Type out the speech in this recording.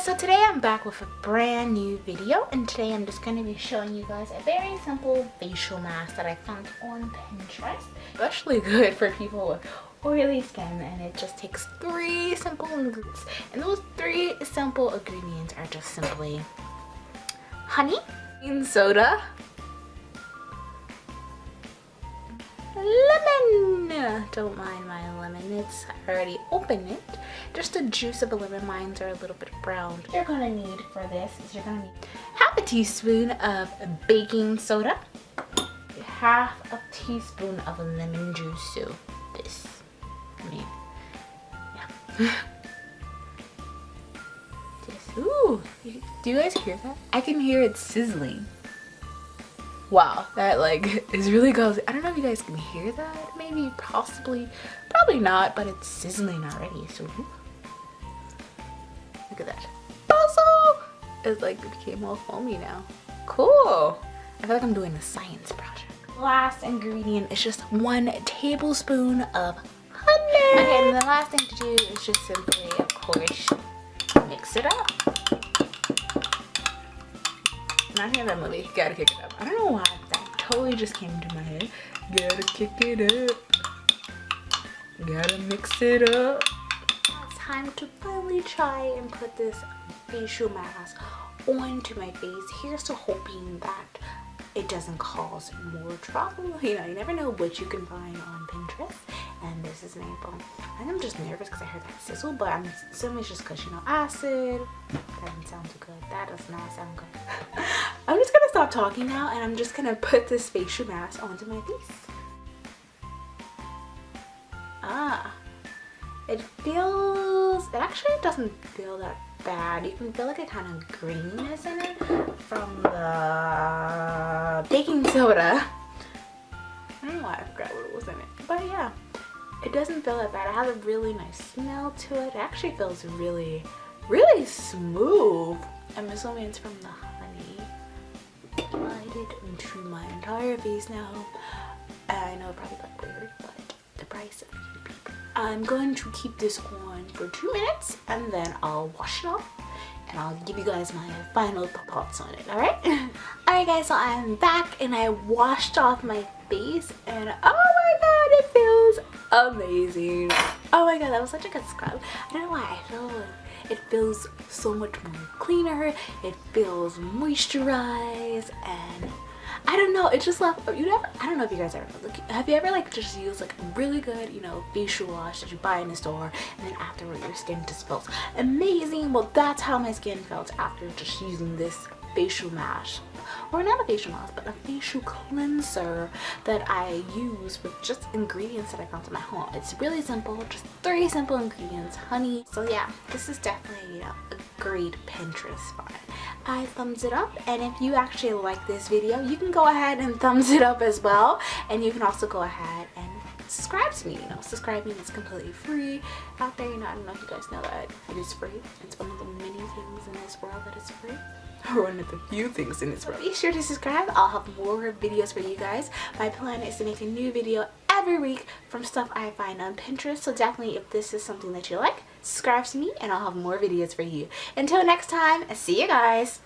so today I'm back with a brand new video, and today I'm just going to be showing you guys a very simple facial mask that I found on Pinterest. Especially good for people with oily skin, and it just takes 3 simple ingredients, and those 3 simple ingredients are just simply honey, soda, lemon. Don't mind my lemon, it's already opened it. Just the juice of a lemon. Mines are a little bit brown. What you're gonna need for this is you're gonna need half a teaspoon of baking soda, half a teaspoon of lemon juice. So this, I mean, yeah. Just, ooh, do you guys hear that? I can hear it sizzling. Wow, that like is really cozy. I don't know if you guys can hear that. Maybe, possibly, probably not, but it's sizzling already. So look at that. Also, it's like it became all foamy now. Cool. I feel like I'm doing a science project. Last ingredient is just 1 tablespoon of honey. Okay, and the last thing to do is just simply, of course, mix it up. Not hearing that movie, gotta kick it up. I don't know why that totally just came into my head. Gotta kick it up. Gotta mix it up. It's time to finally try and put this facial mask onto my face. Here's to hoping that it doesn't cause more trouble. You know, you never know what you can find on Pinterest. And this is an April. I think I'm just nervous because I heard that sizzle, but I'm assuming it's just because, you know, acid. That doesn't sound too good. That does not sound good. I'm just gonna stop talking now, and I'm just gonna put this facial mask onto my face. It actually doesn't feel that bad. You can feel like a kind of graininess in it from the baking soda. I don't know why I forgot what it was in it, but yeah, it doesn't feel that bad. It has a really nice smell to it. It actually feels really, really smooth. I'm assuming it's from the honey. Applied it into my entire face now. I know it probably looked weird, but the price of people. I'm going to keep this on for 2 minutes, and then I'll wash it off, and I'll give you guys my final thoughts on it. Alright? Alright guys, so I'm back, and I washed off my face, and oh my god, it feels amazing. Oh my god, that was such a good scrub. I don't know why, I feel like it feels so much more cleaner. It feels moisturized, and I don't know, it just left, I don't know if you guys ever, have you ever like just used like really good, you know, facial wash that you buy in the store, and then afterward your skin just felt amazing? Well, that's how my skin felt after just using this facial mask. Or not a facial mask, but a facial cleanser that I use with just ingredients that I found in my home. It's really simple, just 3 simple ingredients, honey. So yeah, this is definitely, you know, a great Pinterest spot. I thumbs it up, and if you actually like this video, you can go ahead and thumbs it up as well, and you can also go ahead and subscribe to me. You know, subscribing is completely free out there. You know, I don't know if you guys know that it is free. It's one of the many things in this world that is free. Or one of the few things in this world. Be sure to subscribe. I'll have more videos for you guys. My plan is to make a new video every week from stuff I find on Pinterest. So definitely, if this is something that you like, subscribe to me, and I'll have more videos for you. Until next time, see you guys.